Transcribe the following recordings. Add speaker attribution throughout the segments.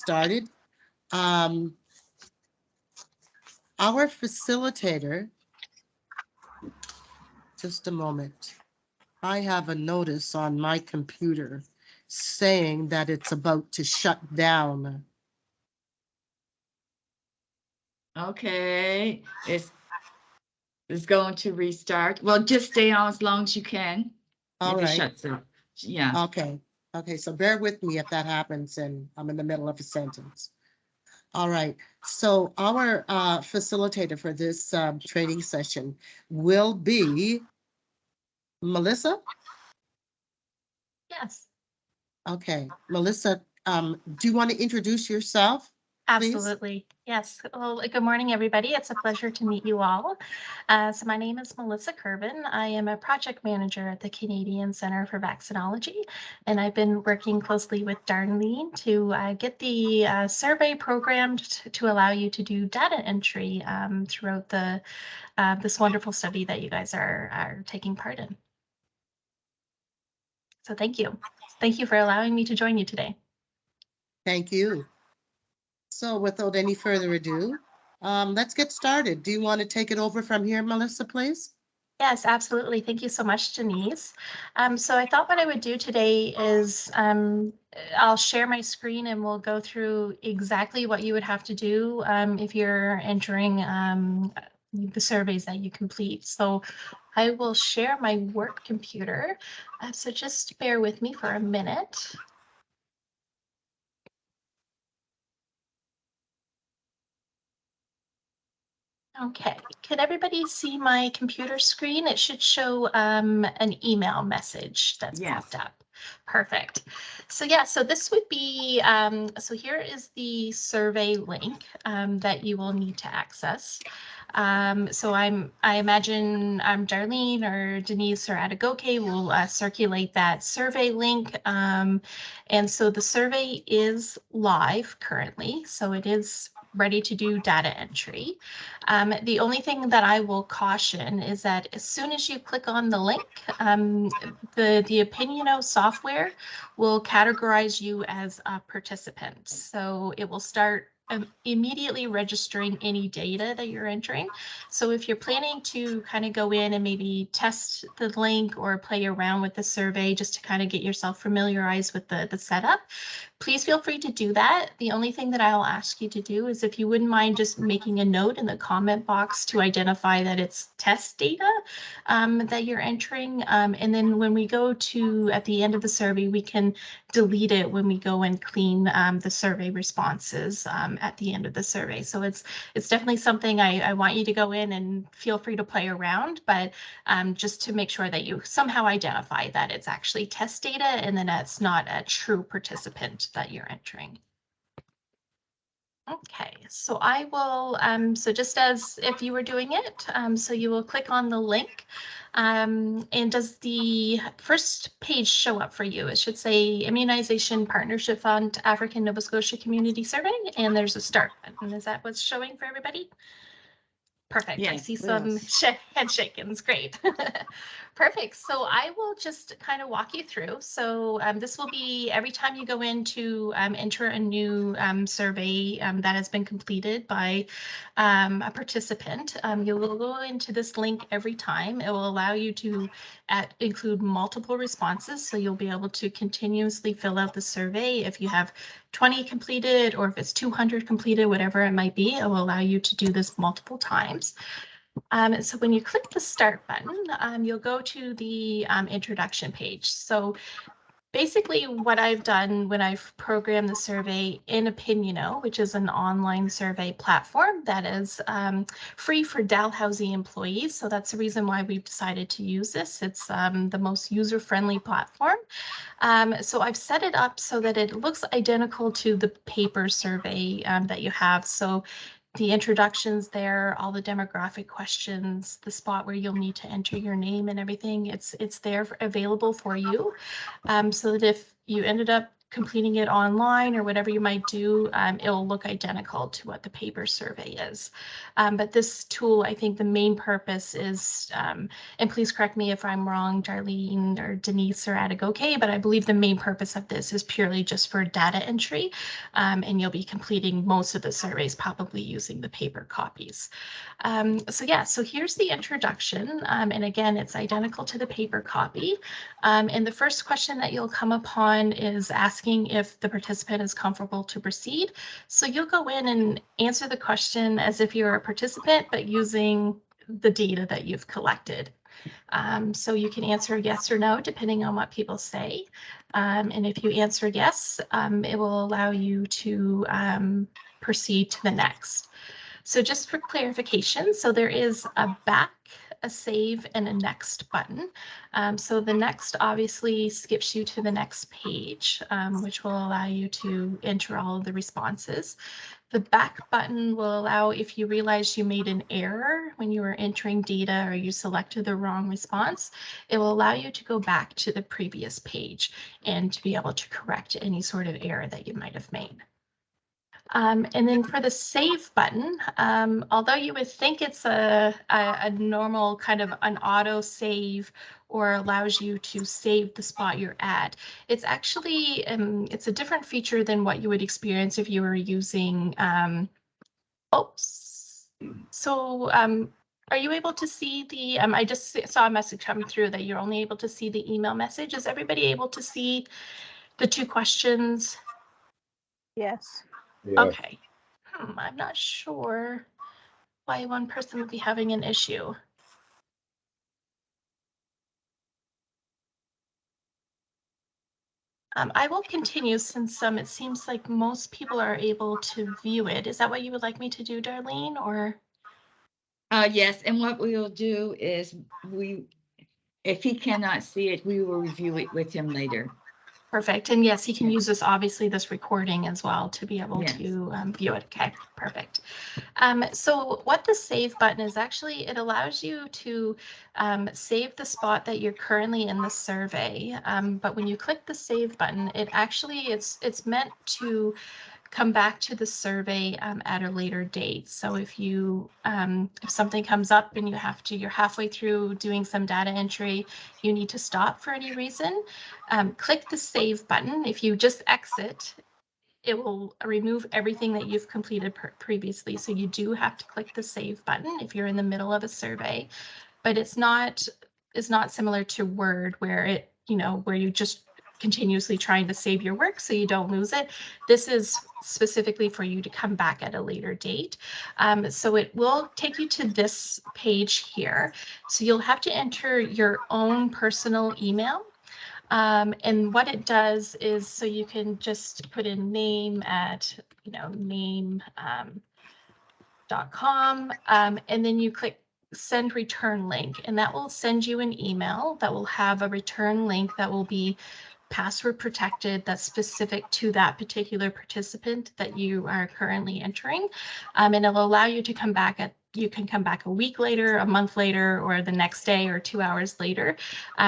Speaker 1: started. Our facilitator, just a moment. I have a notice on my computer saying that it's about to shut down.
Speaker 2: Okay, it's going to restart. Well, just stay on as long as you can.
Speaker 1: All
Speaker 2: If it
Speaker 1: right.
Speaker 2: shuts up. Yeah.
Speaker 1: Okay. Okay. So bear with me if that happens and I'm in the middle of a sentence. All right. So our facilitator for this training session will be Melissa.
Speaker 3: Yes,
Speaker 1: Okay. Melissa, do you want to introduce yourself, please?
Speaker 3: absolutely. Yes. Well, good morning, everybody. It's a pleasure to meet you all. So my name is Melissa Kervin. I am a project manager at the Canadian Centre for Vaccinology, and I've been working closely with Darlene to get the survey programmed to allow you to do data entry throughout this wonderful study that you guys are taking part in. So thank you. Thank you for allowing me to join you today.
Speaker 1: Thank you. So without any further ado, let's get started. Do you want to take it over from here, Melissa, please?
Speaker 3: Yes, absolutely. Thank you so much, Denise. So I thought what I would do today is I'll share my screen and we'll go through exactly what you would have to do if you're entering the surveys that you complete. So I will share my work computer. So just bear with me for a minute. Okay, can everybody see my computer screen? It should show an email message that's popped up. Perfect. So yeah, so this would be, so here is the survey link that you will need to access. So I imagine Darlene or Denise or Atagoke will circulate that survey link. And so the survey is live currently, so it is ready to do data entry. The only thing that I will caution is that as soon as you click on the link, the Opiniono software will categorize you as a participant. So it will start immediately registering any data that you're entering. So if you're planning to kind of go in and maybe test the link or play around with the survey just to kind of get yourself familiarized with the setup, please feel free to do that. The only thing that I'll ask you to do is if you wouldn't mind just making a note in the comment box to identify that it's test data that you're entering. And then when we go to at the end of the survey, we can delete it when we go and clean the survey responses at the end of the survey. So it's definitely something I want you to go in and feel free to play around, but just to make sure that you somehow identify that it's actually test data and then it's not a true participant that you're entering. Okay, so I will, so just as if you were doing it, so you will click on the link. And does the first page show up for you? It should say Immunization Partnership Fund African Nova Scotia Community Survey, and there's a start button. Is that what's showing for everybody? Perfect. Yeah, I see some head shakings. Great. Perfect. So I will just kind of walk you through. So this will be every time you go in to enter a new survey that has been completed by a participant. You will go into this link every time. It will allow you to include multiple responses. So you'll be able to continuously fill out the survey. If you have 20 completed or if it's 200 completed, whatever it might be, it will allow you to do this multiple times. So when you click the start button, you'll go to the introduction page. So basically what I've done when I've programmed the survey in Opiniono, which is an online survey platform that is free for Dalhousie employees. So that's the reason why we've decided to use this. It's the most user-friendly platform. So I've set it up so that it looks identical to the paper survey that you have. So the introductions there, all the demographic questions, the spot where you'll need to enter your name and everything, it's there available for you. So that if you ended up completing it online or whatever you might do, it'll look identical to what the paper survey is. But this tool, I think the main purpose is, and please correct me if I'm wrong, Darlene or Denise or Atagoke, but I believe the main purpose of this is purely just for data entry, and you'll be completing most of the surveys probably using the paper copies. So yeah, so here's the introduction, and again, it's identical to the paper copy. And the first question that you'll come upon is asking if the participant is comfortable to proceed. So you'll go in and answer the question as if you're a participant, but using the data that you've collected. So you can answer yes or no, depending on what people say. And if you answer yes, it will allow you to proceed to the next. So just for clarification, so there is a back, a save, and a next button. So the next obviously skips you to the next page, which will allow you to enter all of the responses. The back button will allow, if you realize you made an error when you were entering data or you selected the wrong response, it will allow you to go back to the previous page and to be able to correct any sort of error that you might have made. And then for the save button, although you would think it's a normal kind of an auto save or allows you to save the spot you're at, it's actually, it's a different feature than what you would experience if you were using, are you able to see the, I just saw a message come through that you're only able to see the email message. Is everybody able to see the two questions?
Speaker 4: Yes.
Speaker 5: Yeah.
Speaker 3: Okay. I'm not sure why one person would be having an issue. I will continue since it seems like most people are able to view it. Is that what you would like me to do, Darlene, or?
Speaker 2: Yes, and what we will do is if he cannot see it, we will review it with him later.
Speaker 3: Perfect. And yes, he can
Speaker 2: Yes.
Speaker 3: use this recording as well to be able
Speaker 2: Yes.
Speaker 3: to view it. Okay, perfect. So what the save button is actually, it allows you to save the spot that you're currently in the survey. But when you click the save button, it actually, it's meant to come back to the survey at a later date. So if you if something comes up and you're halfway through doing some data entry, you need to stop for any reason, click the save button. If you just exit, it will remove everything that you've completed previously. So you do have to click the save button if you're in the middle of a survey, but it's not similar to Word where where you just continuously trying to save your work so you don't lose it. This is specifically for you to come back at a later date. So it will take you to this page here. So you'll have to enter your own personal email. And what it does is, so you can just put in name at, name.com, and then you click send return link, and that will send you an email that will have a return link that will be password protected, that's specific to that particular participant that you are currently entering. And it'll allow you to come back you can come back a week later, a month later, or the next day or 2 hours later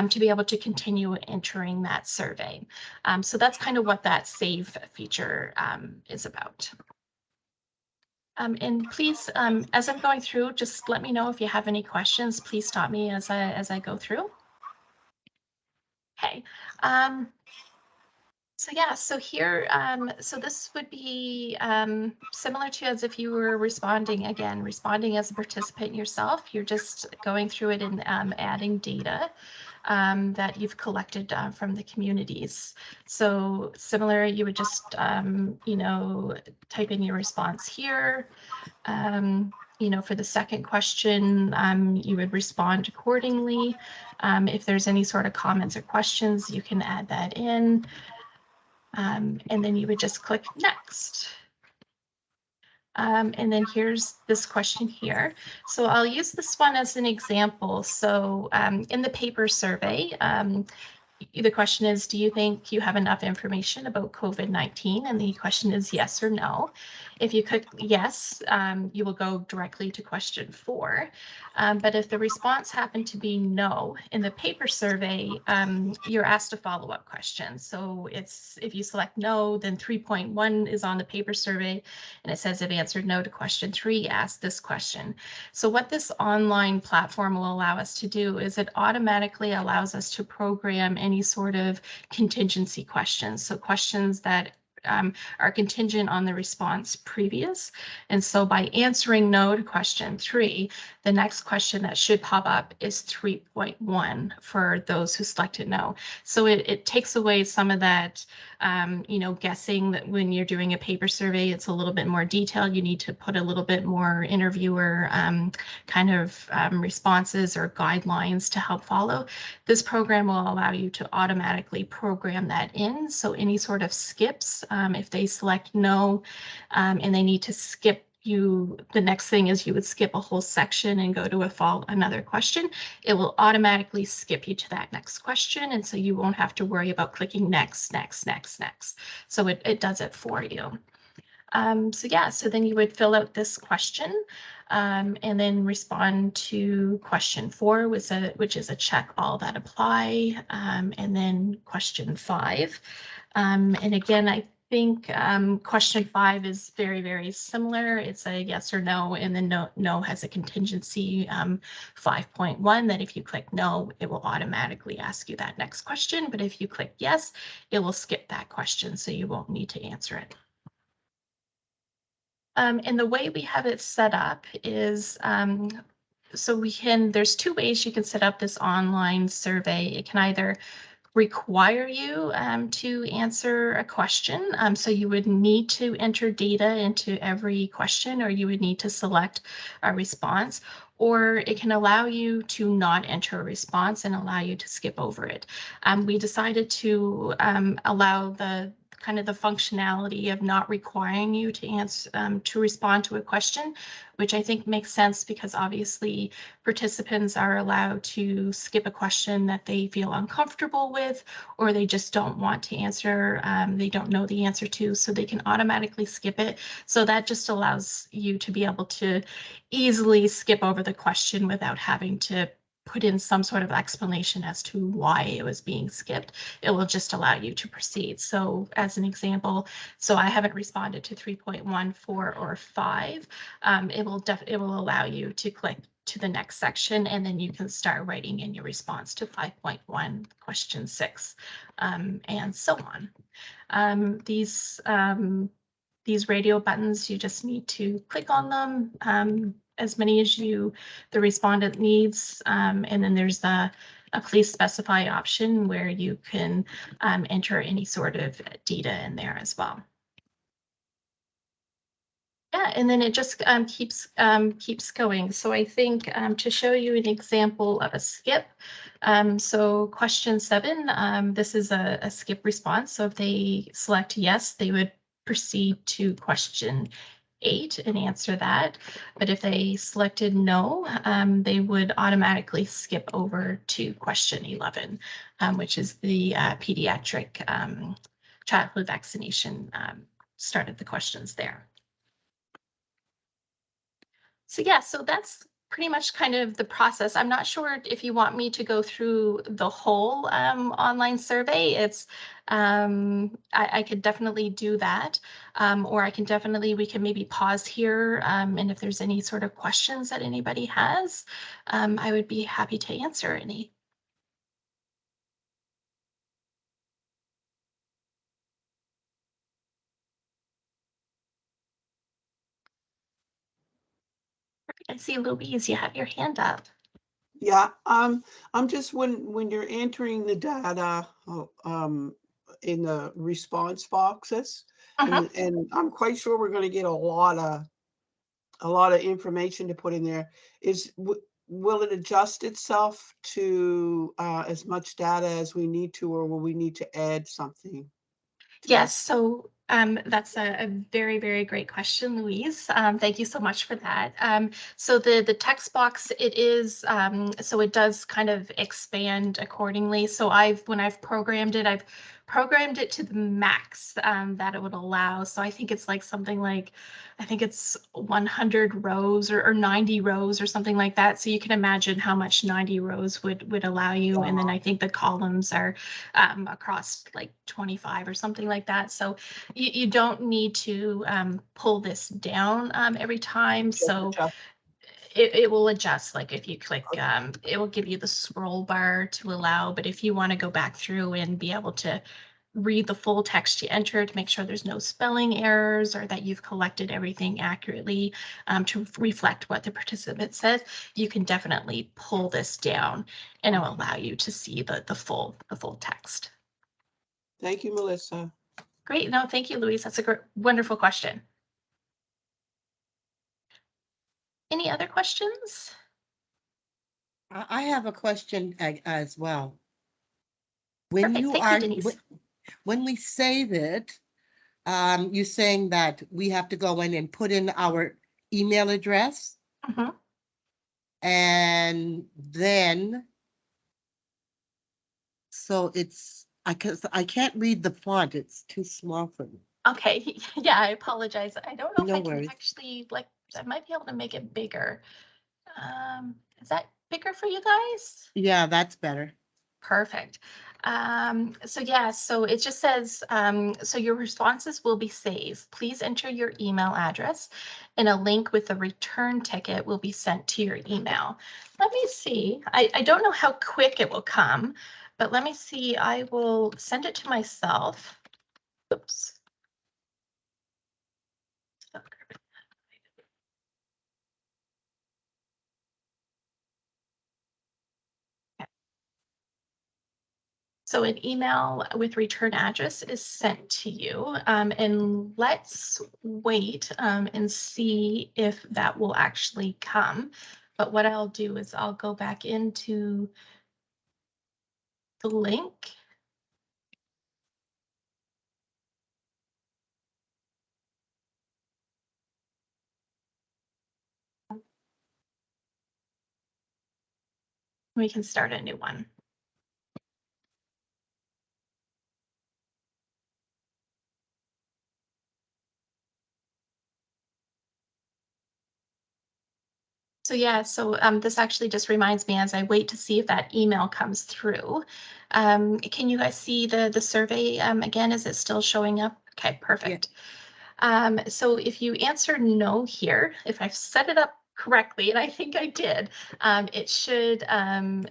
Speaker 3: to be able to continue entering that survey. So that's kind of what that save feature is about. And please, as I'm going through, just let me know if you have any questions. Please stop me as I go through. Okay. So yeah, so here, so this would be similar to as if you were responding as a participant yourself. You're just going through it and adding data that you've collected from the communities. So similar, you would just, type in your response here. For the second question, you would respond accordingly. If there's any sort of comments or questions, you can add that in. And then you would just click next. And then here's this question here. So I'll use this one as an example. So in the paper survey, the question is, do you think you have enough information about COVID-19? And the question is yes or no. If you click yes, you will go directly to question 4. But if the response happened to be no in the paper survey, you're asked a follow-up question. So it's, if you select no, then 3.1 is on the paper survey, and it says if answered no to question 3, ask this question. So what this online platform will allow us to do is it automatically allows us to program any sort of contingency questions. So questions that are contingent on the response previous. And so by answering no to question 3, the next question that should pop up is 3.1 for those who selected no. So it takes away some of that, you know, guessing that when you're doing a paper survey, it's a little bit more detailed. You need to put a little bit more interviewer kind of responses or guidelines to help follow. This program will allow you to automatically program that in. So any sort of skips, if they select no and they need to skip, the next thing is you would skip a whole section and go to another question. It will automatically skip you to that next question. And so you won't have to worry about clicking next. So it does it for you. So yeah, so then you would fill out this question and then respond to question 4, which is a check all that apply, and then question 5. And again, I think question 5 is very, very similar. It's a yes or no, and then no has a contingency 5.1 that if you click no, it will automatically ask you that next question. But if you click yes, it will skip that question, so you won't need to answer it. And the way we have it set up is, so there's 2 ways you can set up this online survey. It can either require you to answer a question. So you would need to enter data into every question, or you would need to select a response, or it can allow you to not enter a response and allow you to skip over it. We decided to allow the kind of the functionality of not requiring you to answer to respond to a question, which I think makes sense because obviously participants are allowed to skip a question that they feel uncomfortable with, or they just don't want to answer, they don't know the answer to, so they can automatically skip it. So that just allows you to be able to easily skip over the question without having to put in some sort of explanation as to why it was being skipped. It will just allow you to proceed. So as an example, so I haven't responded to 3.1, 4, or 5. It will allow you to click to the next section, and then you can start writing in your response to 5.1, question 6, and so on. These radio buttons, you just need to click on them, as many as the respondent needs, and then there's a please specify option where you can enter any sort of data in there as well. Yeah, and then it just keeps going. So I think to show you an example of a skip, so question 7, this is a skip response. So if they select yes, they would proceed to question 8 and answer that. But if they selected no, they would automatically skip over to question 11, which is the pediatric childhood vaccination. Started the questions there. So yeah, so that's pretty much kind of the process. I'm not sure if you want me to go through the whole online survey. It's I could definitely do that, or we can maybe pause here, and if there's any sort of questions that anybody has, I would be happy to answer any. I see Louise, you have your hand up.
Speaker 5: Yeah, I'm just when you're entering the data in the response boxes, and I'm quite sure we're going to get a lot of information to put in there. Will it adjust itself to as much data as we need to, or will we need to add something
Speaker 3: Yes, so that's a very, very great question, Louise. Thank you so much for that. So the text box, it is, so it does kind of expand accordingly. So when I've programmed it, I've programmed it to the max that it would allow. So I think it's like something like, I think it's 100 rows or 90 rows or something like that. So you can imagine how much 90 rows would allow you. And then I think the columns are across like 25 or something like that. So you don't need to pull this down every time. So it will adjust. Like if you click, it will give you the scroll bar to allow. But if you want to go back through and be able to read the full text you enter to make sure there's no spelling errors or that you've collected everything accurately to reflect what the participant says, you can definitely pull this down and it will allow you to see the full text.
Speaker 5: Thank you, Melissa.
Speaker 3: Great. No, thank you, Louise. That's a wonderful question. Any other questions?
Speaker 1: I have a question as well. When
Speaker 3: Perfect.
Speaker 1: you
Speaker 3: Thank you,
Speaker 1: are,
Speaker 3: Denise.
Speaker 1: when we save it, you're saying that we have to go in and put in our email address
Speaker 3: Mhm.
Speaker 1: and then, so it's, I can't read the font. It's too small for me.
Speaker 3: Okay. Yeah, I apologize. I don't know if
Speaker 1: No
Speaker 3: I can
Speaker 1: worries.
Speaker 3: actually, like, I might be able to make it bigger. Is that bigger for you guys?
Speaker 1: Yeah, that's better.
Speaker 3: Perfect. So yeah, so it just says, so your responses will be saved. Please enter your email address and a link with the return ticket will be sent to your email. Let me see. I don't know how quick it will come, but let me see. I will send it to myself. Oops. So an email with return address is sent to you, and let's wait and see if that will actually come. But what I'll do is I'll go back into the link. We can start a new one. So yeah, so this actually just reminds me as I wait to see if that email comes through. Can you guys see the survey again? Is it still showing up? Okay, perfect. So if you answer no here, if I've set it up correctly, and I think I did, it should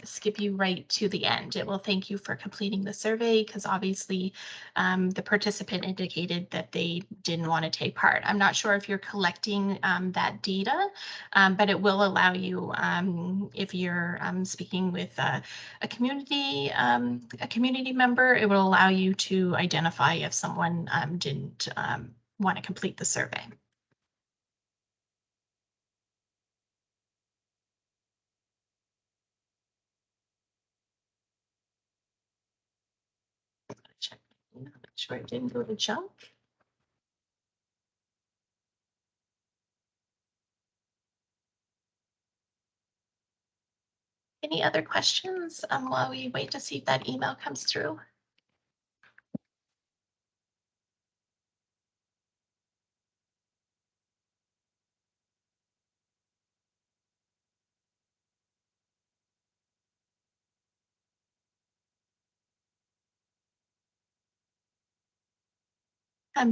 Speaker 3: skip you right to the end. It will thank you for completing the survey because obviously the participant indicated that they didn't want to take part. I'm not sure if you're collecting that data, but it will allow you, if you're speaking with a community member, it will allow you to identify if someone didn't want to complete the survey. Check, make sure it didn't go to junk. Any other questions while we wait to see if that email comes through?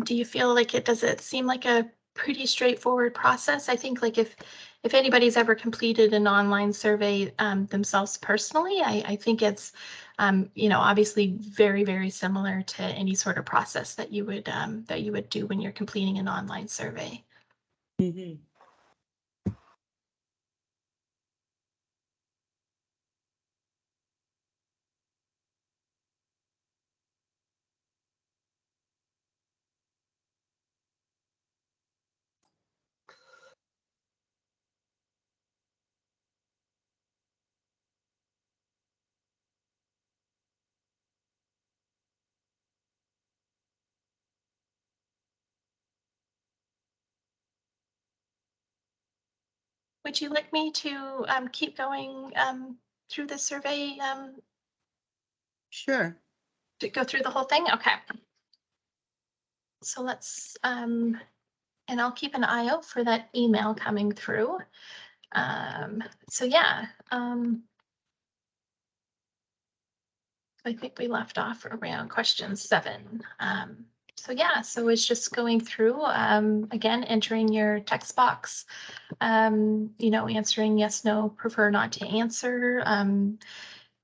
Speaker 3: Do you feel like does it seem like a pretty straightforward process? I think like if anybody's ever completed an online survey themselves personally, I think it's obviously very, very similar to any sort of process that you would do when you're completing an online survey.
Speaker 1: Mhm.
Speaker 3: Would you like me to keep going through the survey,
Speaker 1: Sure.
Speaker 3: to go through the whole thing? Okay. So let's, and I'll keep an eye out for that email coming through. So yeah, I think we left off around question 7. So yeah, so it's just going through, again, entering your text box, you know, answering yes, no, prefer not to answer.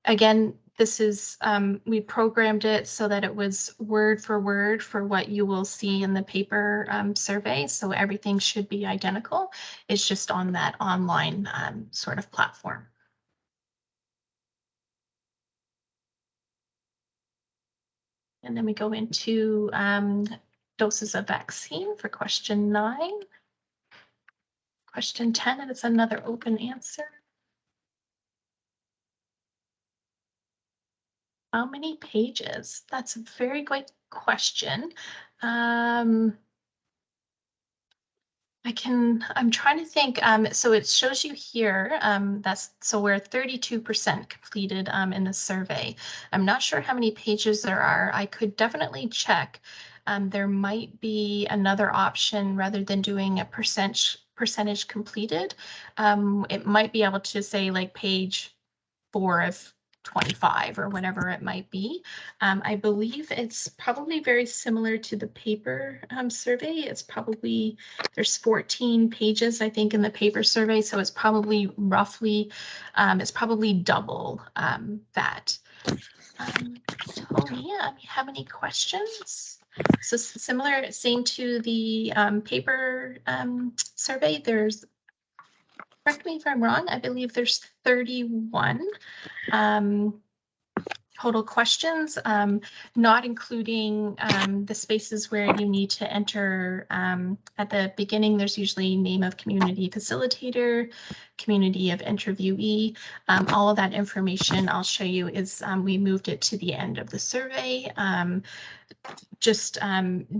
Speaker 3: Again, this is, we programmed it so that it was word for what you will see in the paper survey. So everything should be identical. It's just on that online sort of platform. And then we go into doses of vaccine for question 9. Question 10, and it's another open answer. How many pages? That's a very good question. I'm trying to think, so it shows you here, so we're 32% completed in the survey. I'm not sure how many pages there are. I could definitely check. There might be another option rather than doing a percentage completed. It might be able to say like page 4 of 25 or whatever it might be. I believe it's probably very similar to the paper survey. It's probably, there's 14 pages, I think, in the paper survey. So it's probably roughly, it's probably double that. Tony, you have any questions? So similar, same to the paper survey. There's, correct me if I'm wrong, I believe there's 31 total questions, not including the spaces where you need to enter at the beginning. There's usually name of community facilitator, community of interviewee. All of that information I'll show you is we moved it to the end of the survey. Just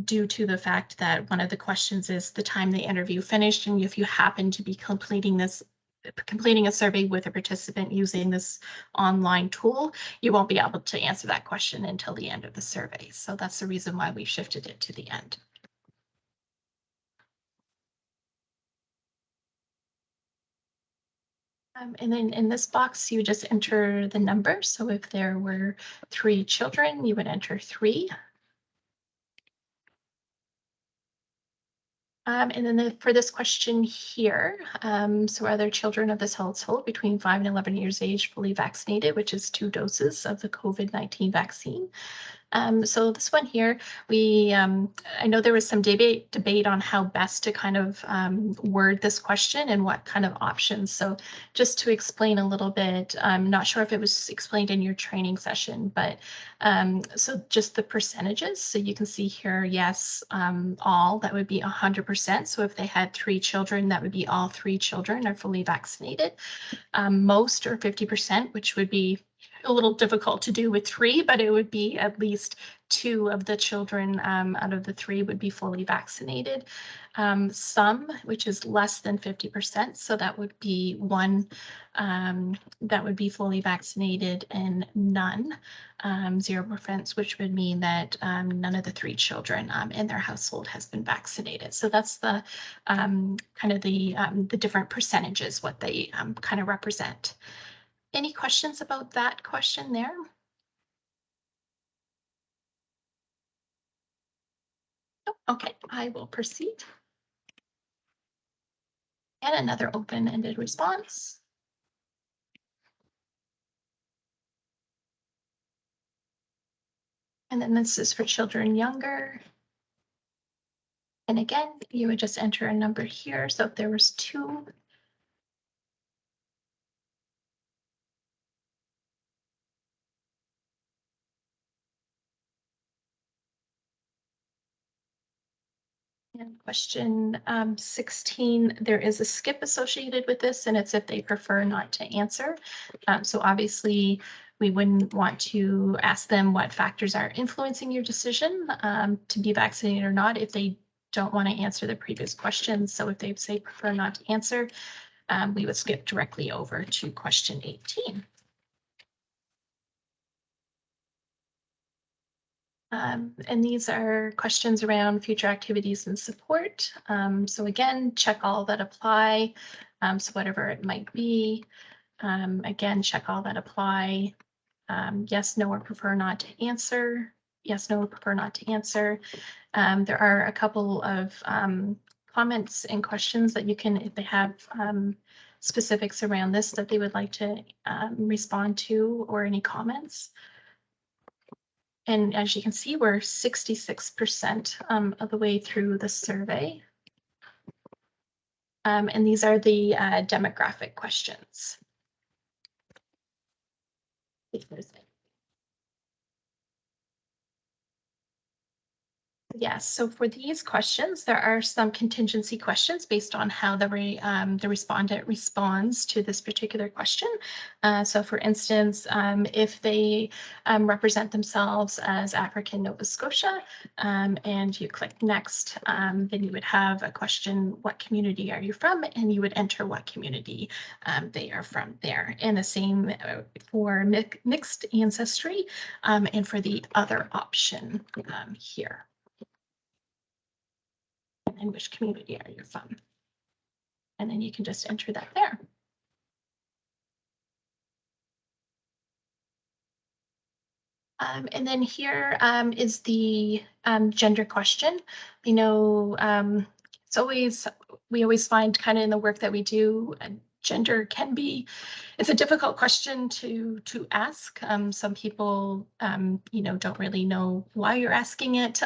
Speaker 3: due to the fact that one of the questions is the time the interview finished, and if you happen to be completing a survey with a participant using this online tool, you won't be able to answer that question until the end of the survey. So that's the reason why we shifted it to the end. And then in this box, you just enter the number. So if there were 3 children, you would enter 3. And then for this question here, so are there children of this household between 5 and 11 years age fully vaccinated, which is 2 doses of the COVID-19 vaccine? So this one here, I know there was some debate on how best to kind of word this question and what kind of options. So just to explain a little bit, I'm not sure if it was explained in your training session, but so just the percentages. So you can see here, yes, all, that would be 100%. So if they had 3 children, that would be all 3 children are fully vaccinated. Most are 50%, which would be a little difficult to do with 3, but it would be at least 2 of the children out of the 3 would be fully vaccinated. Some, which is less than 50%, so that would be 1 that would be fully vaccinated, and none, 0%, which would mean that none of the 3 children in their household has been vaccinated. So that's the kind of the different percentages, what they kind of represent. Any questions about that question there? Oh, okay, I will proceed. And another open-ended response. And then this is for children younger. And again, you would just enter a number here. So if there was 2, and question 16, there is a skip associated with this, and it's if they prefer not to answer. So obviously, we wouldn't want to ask them what factors are influencing your decision to be vaccinated or not if they don't want to answer the previous questions. So if they say prefer not to answer, we would skip directly over to question 18. And these are questions around future activities and support. So again, check all that apply. So whatever it might be, again, check all that apply. Yes, no, or prefer not to answer. Yes, no, or prefer not to answer. There are a couple of comments and questions that you can, if they have specifics around this that they would like to respond to, or any comments. And as you can see, we're 66% of the way through the survey. And these are the demographic questions. Yes, so for these questions, there are some contingency questions based on how the respondent responds to this particular question. So for instance, if they represent themselves as African Nova Scotia, and you click next, then you would have a question, what community are you from? And you would enter what community they are from there. And the same for mixed ancestry, and for the other option here. And which community are you from? And then you can just enter that there. And then here is the gender question. I know we always find kind of in the work that we do, gender can be, it's a difficult question to ask. Some people, don't really know why you're asking it,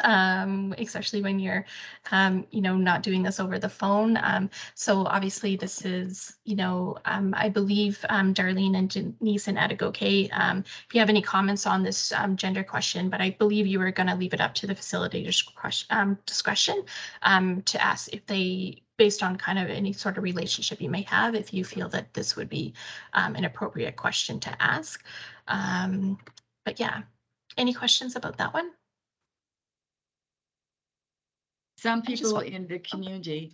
Speaker 3: especially when you're, not doing this over the phone. So obviously this is, I believe Darlene and Denise and Atagoke, if you have any comments on this gender question, but I believe you were going to leave it up to the facilitator's discretion to ask if they, based on kind of any sort of relationship you may have, if you feel that this would be an appropriate question to ask. But yeah, any questions about that one?
Speaker 2: Some people in the community,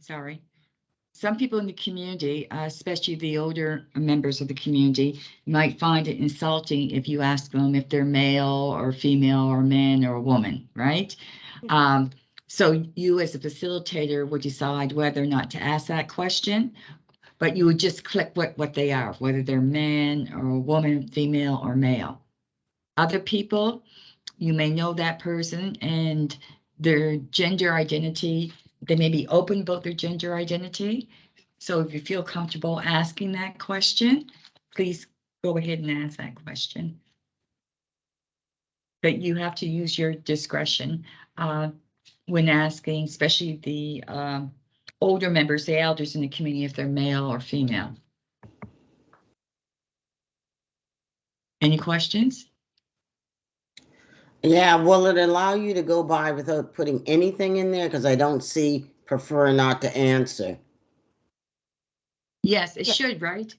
Speaker 2: some people in the community, especially the older members of the community, might find it insulting if you ask them if they're male or female or man or a woman, right? So you as a facilitator would decide whether or not to ask that question, but you would just click what they are, whether they're man or a woman, female or male. Other people, you may know that person and their gender identity, they may be open about their gender identity. So if you feel comfortable asking that question, please go ahead and ask that question. But you have to use your discretion when asking, especially the older members, the elders in the community, if they're male or female. Any questions?
Speaker 6: Yeah, will it allow you to go by without putting anything in there? Because I don't see prefer not to answer.
Speaker 2: Yes, it should, right?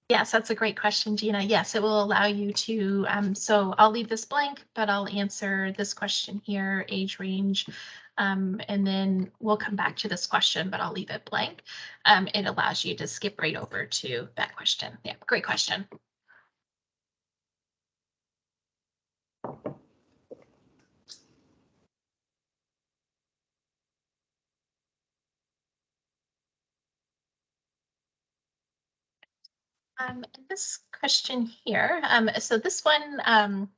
Speaker 3: Yes, that's a great question, Gina. Yes, it will allow you to, so I'll leave this blank, but I'll answer this question here, age range. And then we'll come back to this question, but I'll leave it blank. It allows you to skip right over to that question. Yeah, great question. This question here, so this one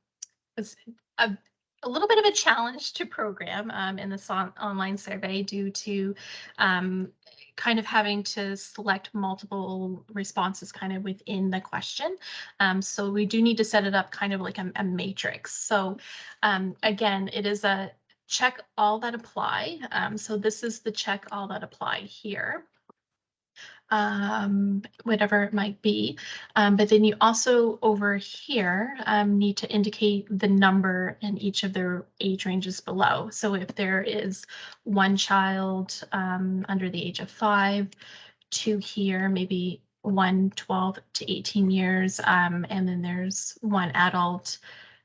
Speaker 3: was a little bit of a challenge to program in this online survey due to kind of having to select multiple responses kind of within the question. So we do need to set it up kind of like a matrix. So again, it is a check all that apply. So this is the check all that apply here. Whatever it might be. But then you also over here need to indicate the number in each of their age ranges below. So if there is one child under the age of 5, 2 here, maybe 1 12 to 18 years, and then there's one adult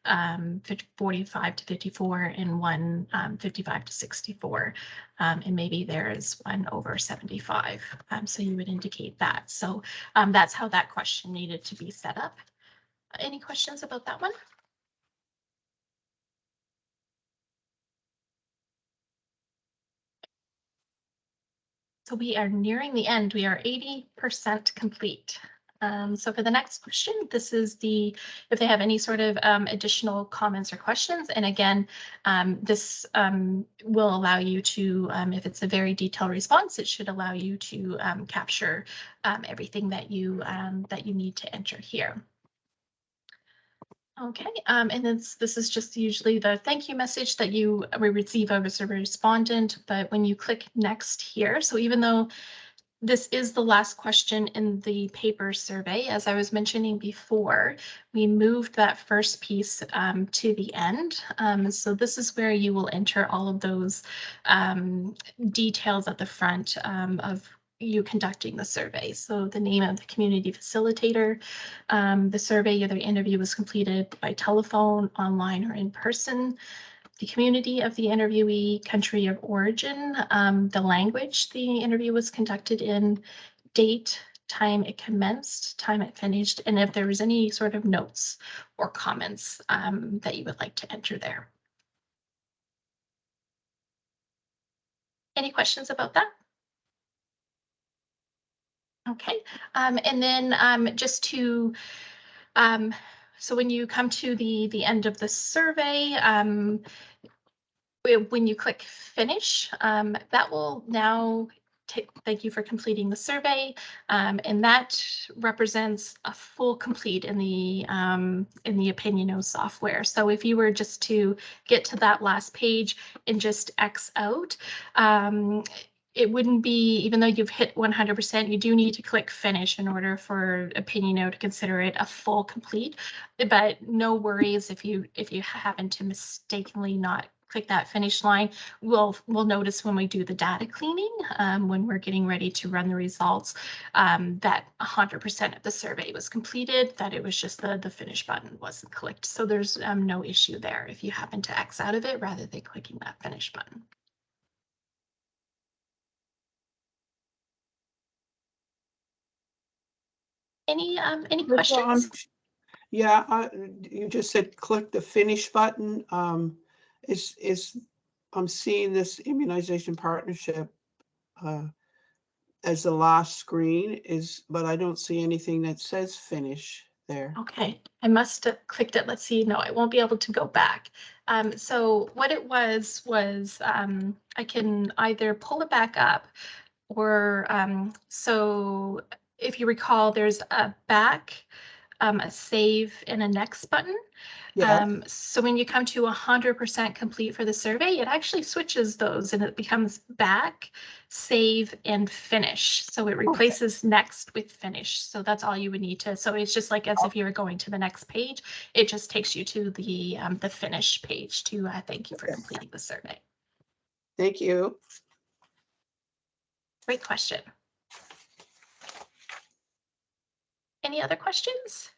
Speaker 3: 45 to 54 and one 55 to 64. And maybe there is one over 75. So you would indicate that. So that's how that question needed to be set up. Any questions about that one? So we are nearing the end. We are 80% complete. So for the next question, this is if they have any sort of additional comments or questions. And again, this will allow you to, if it's a very detailed response, it should allow you to capture everything that you need to enter here. Okay, and then this is just usually the thank you message that you receive as a respondent, but when you click next here, so even though this is the last question in the paper survey, as I was mentioning before, we moved that first piece to the end. So this is where you will enter all of those details at the front of you conducting the survey. So the name of the community facilitator, the survey or the interview was completed by telephone, online, or in person, the community of the interviewee, country of origin, the language the interview was conducted in, date, time it commenced, time it finished, and if there was any sort of notes or comments that you would like to enter there. Any questions about that? Okay, and then just to, so when you come to the end of the survey, when you click finish, that will now thank you for completing the survey, and that represents a full complete in the Opiniono software. So if you were just to get to that last page and just X out, it wouldn't be, even though you've hit 100%, you do need to click finish in order for Opiniono to consider it a full complete. But no worries if you happen to mistakenly not click that finish line. We'll notice when we do the data cleaning, when we're getting ready to run the results, that 100% of the survey was completed, that it was just the finish button wasn't clicked. So there's no issue there if you happen to X out of it rather than clicking that finish button. Any questions?
Speaker 5: Yeah, you just said click the finish button. I'm seeing this immunization partnership as the last screen but I don't see anything that says finish there.
Speaker 3: Okay, I must have clicked it. Let's see. No, I won't be able to go back. So what it was I can either pull it back up or so if you recall, there's a back, a save, and a next button.
Speaker 5: Yeah.
Speaker 3: So when you come to 100% complete for the survey, it actually switches those and it becomes back, save, and finish. So it replaces next with finish. So that's all you would need to. So it's just like as if you were going to the next page. It just takes you to the finish page to thank you for completing the survey.
Speaker 5: Thank you.
Speaker 3: Great question. Any other questions?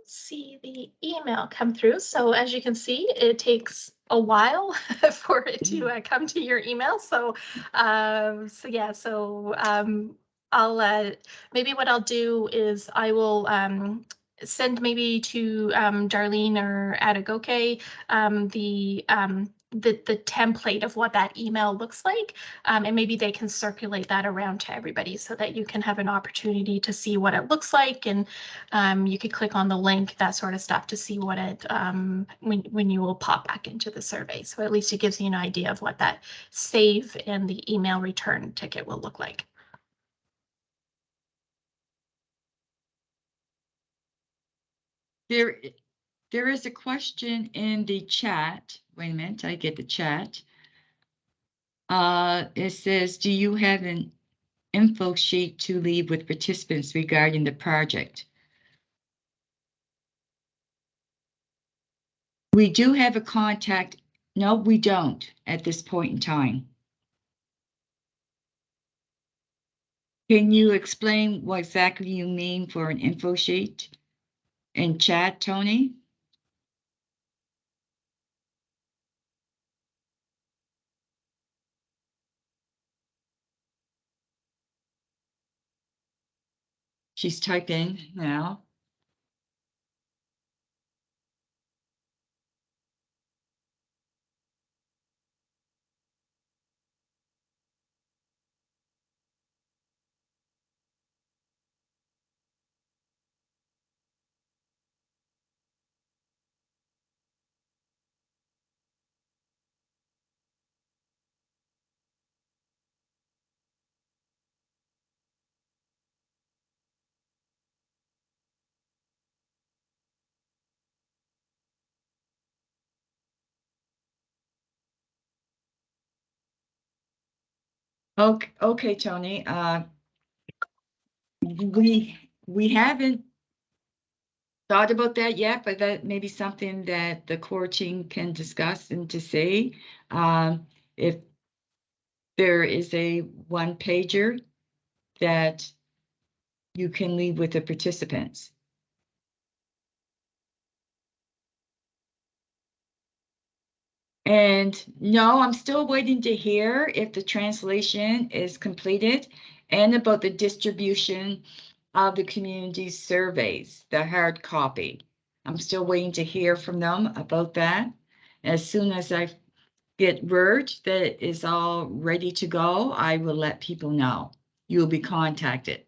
Speaker 3: See the email come through. So as you can see, it takes a while for it to come to your email. So, yeah, so I'll maybe what I'll do is I will send maybe to Darlene or Adagoke the template of what that email looks like, and maybe they can circulate that around to everybody so that you can have an opportunity to see what it looks like, and you could click on the link, that sort of stuff, to see what it when you will pop back into the survey. So at least it gives you an idea of what that save and the email return ticket will look like.
Speaker 2: There is a question in the chat. Wait a minute, I get the chat. It says, do you have an info sheet to leave with participants regarding the project? We do have a contact. No, we don't at this point in time. Can you explain what exactly you mean for an info sheet in chat, Tony? She's typing now. Okay, Tony. We haven't thought about that yet, but that may be something that the core team can discuss and to say. If there is a one pager that you can leave with the participants. And no, I'm still waiting to hear if the translation is completed and about the distribution of the community surveys, the hard copy. I'm still waiting to hear from them about that. As soon as I get word that it is all ready to go, I will let people know. You'll be contacted.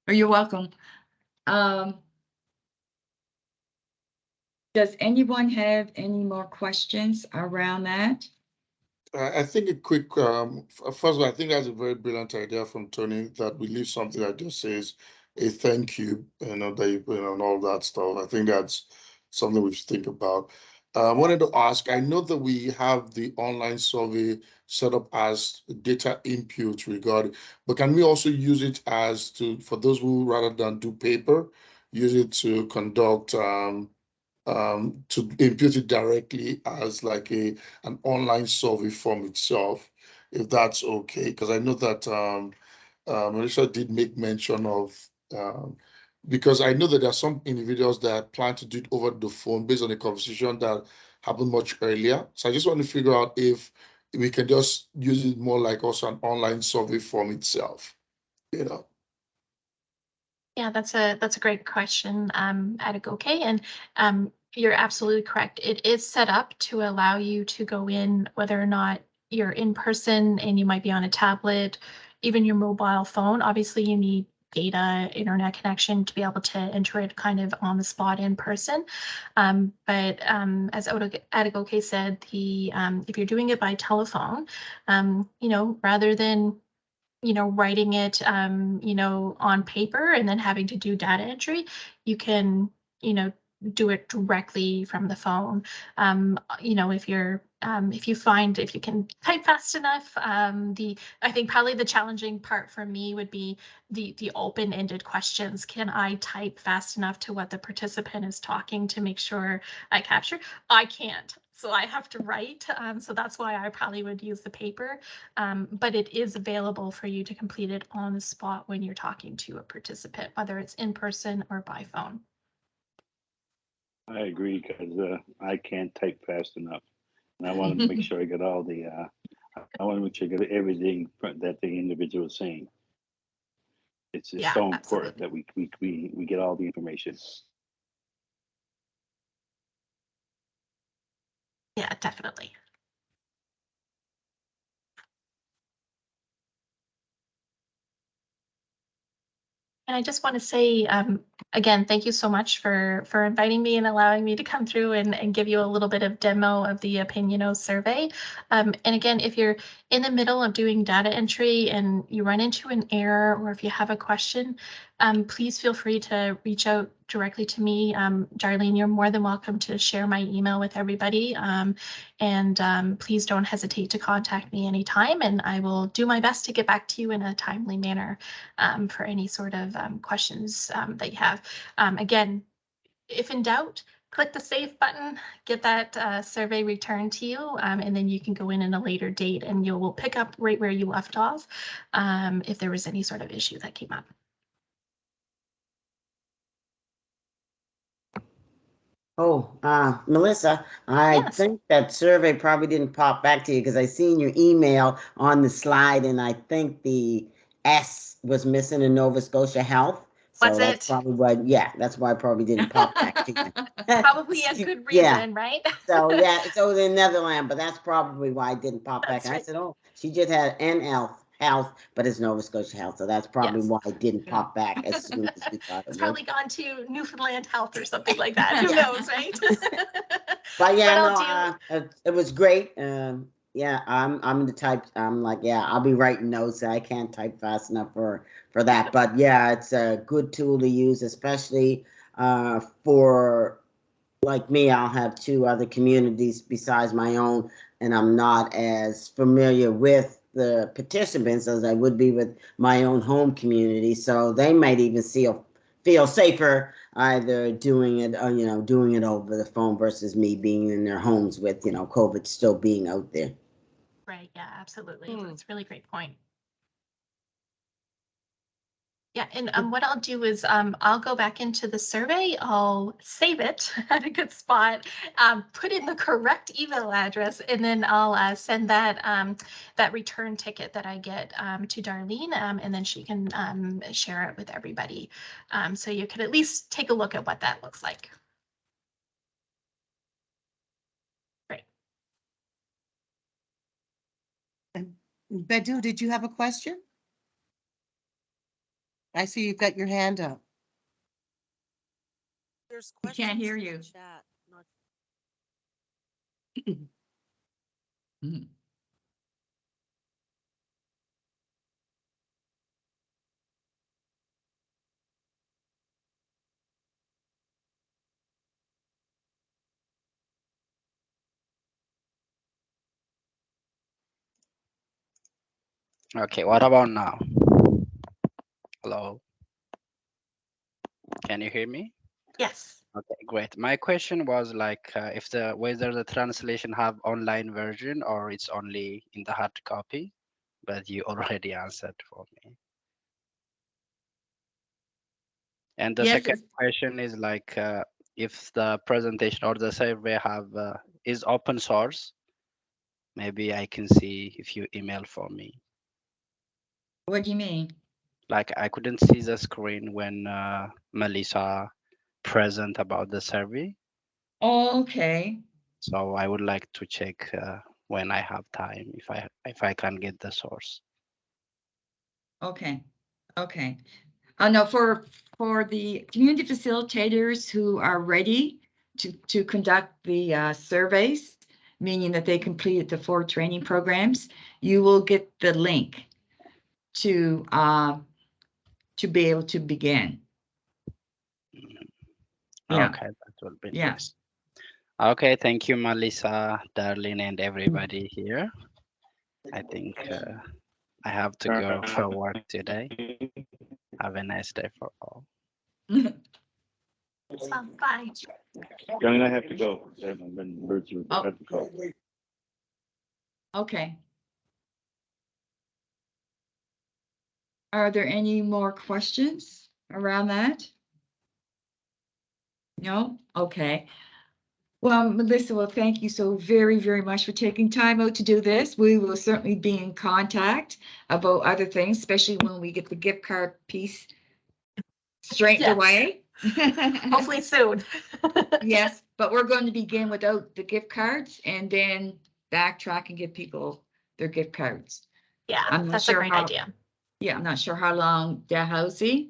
Speaker 2: Oh, you're welcome. Does anyone have any more questions around that?
Speaker 7: I think a quick, first of all, I think that's a very brilliant idea from Tony that we leave something that just says a thank you, that you put and all that stuff. I think that's something we should think about. I wanted to ask, I know that we have the online survey set up as data input regarding, but can we also use it for those who rather than do paper, use it to conduct, to impute it directly as like an online survey form itself, if that's okay, because I know that Marisha did make mention of, because I know that there are some individuals that plan to do it over the phone based on a conversation that happened much earlier. So I just want to figure out if we can just use it more like also an online survey form itself,
Speaker 3: Yeah, that's a great question, Adegoke, and you're absolutely correct. It is set up to allow you to go in, whether or not you're in person and you might be on a tablet, even your mobile phone. Obviously, you need data, internet connection to be able to enter it kind of on the spot in person. But as Adegoke said, if you're doing it by telephone, rather than writing it, on paper and then having to do data entry, you can, do it directly from the phone. If you can type fast enough, I think probably the challenging part for me would be the open-ended questions. Can I type fast enough to what the participant is talking to make sure I capture? I can't. So I have to write. So that's why I probably would use the paper. But it is available for you to complete it on the spot when you're talking to a participant, whether it's in person or by phone.
Speaker 8: I agree, because I can't type fast enough, and I want to make sure I get all the. I want to make sure I get everything that the individual is saying. It's so important that we get all the information.
Speaker 3: Yeah, definitely. And I just want to say, again, thank you so much for inviting me and allowing me to come through and give you a little bit of demo of the Opiniono survey. And again, if you're in the middle of doing data entry and you run into an error, or if you have a question, please feel free to reach out directly to me. Darlene, you're more than welcome to share my email with everybody. And please don't hesitate to contact me anytime, and I will do my best to get back to you in a timely manner for any sort of questions that you have. Again, if in doubt, click the save button, get that survey returned to you, and then you can go in a later date and you will pick up right where you left off if there was any sort of issue that came up.
Speaker 6: Oh, Melissa, I
Speaker 3: Yes.
Speaker 6: think that survey probably didn't pop back to you because I seen your email on the slide and I think the S was missing in Nova Scotia Health. So
Speaker 3: Was
Speaker 6: that's
Speaker 3: it?
Speaker 6: probably why, yeah, that's why it probably didn't pop back to you.
Speaker 3: Probably a good
Speaker 6: Yeah.
Speaker 3: reason, right?
Speaker 6: So yeah, it's over in Netherlands, but that's probably why it didn't pop back.
Speaker 3: That's
Speaker 6: And I
Speaker 3: right.
Speaker 6: said, oh, she just had an health, but it's Nova Scotia Health. So that's probably
Speaker 3: Yes.
Speaker 6: why it didn't pop back as soon as we thought it
Speaker 3: It's
Speaker 6: would.
Speaker 3: probably gone to Newfoundland Health or something like that. Who knows, right?
Speaker 6: But yeah,
Speaker 3: What I'll
Speaker 6: no, it was great. Yeah, I'm the type. I'm like, yeah, I'll be writing notes. I can't type fast enough for that. But yeah, it's a good tool to use, especially for like me. I'll have 2 other communities besides my own, and I'm not as familiar with the participants as I would be with my own home community. So they might even feel safer either doing it, doing it over the phone versus me being in their homes with, COVID still being out there.
Speaker 3: Right, yeah, absolutely. That's a really great point. Yeah, and what I'll do is I'll go back into the survey, I'll save it at a good spot, put in the correct email address, and then I'll send that that return ticket that I get to Darlene, and then she can share it with everybody. So you can at least take a look at what that looks like. Great.
Speaker 1: Bedu, did you have a question? I see you've got your hand up.
Speaker 9: There's
Speaker 2: We can't
Speaker 9: questions
Speaker 2: hear
Speaker 9: in the
Speaker 2: you.
Speaker 9: chat.
Speaker 2: Mhm.
Speaker 10: Okay, what about now? Hello, can you hear me?
Speaker 3: Yes.
Speaker 10: Okay, great. My question was like whether the translation have online version or it's only in the hard copy, but you already answered for me. And the
Speaker 2: Yes,
Speaker 10: second question is like if the presentation or the survey is open source, maybe I can see if you email for me.
Speaker 2: what do you mean?
Speaker 10: Like I couldn't see the screen when Melissa present about the survey.
Speaker 2: Oh, okay.
Speaker 10: So I would like to check when I have time if I can get the source.
Speaker 2: Okay. Okay. No, for the community facilitators who are ready to conduct the surveys, meaning that they completed the 4 training programs, you will get the link to be able to begin. Yeah.
Speaker 10: Okay, that will be
Speaker 2: Yeah.
Speaker 10: nice. Okay, thank you, Melissa, Darlene, and everybody here. I think I have to go for work today. Have a nice day for all.
Speaker 3: So, bye.
Speaker 8: Young and I have to go. I've been virtually
Speaker 2: Oh.
Speaker 8: have to go.
Speaker 2: Okay. Are there any more questions around that? No? Okay. Well, Melissa, well, thank you so very, very much for taking time out to do this. We will certainly be in contact about other things, especially when we get the gift card piece straightened
Speaker 3: Yes.
Speaker 2: away.
Speaker 3: Hopefully soon.
Speaker 2: Yes, but we're going to begin without the gift cards and then backtrack and give people their gift cards.
Speaker 3: Yeah,
Speaker 2: I'm not
Speaker 3: that's
Speaker 2: sure
Speaker 3: a great
Speaker 2: how-
Speaker 3: idea.
Speaker 2: Yeah, I'm not sure how long Dalhousie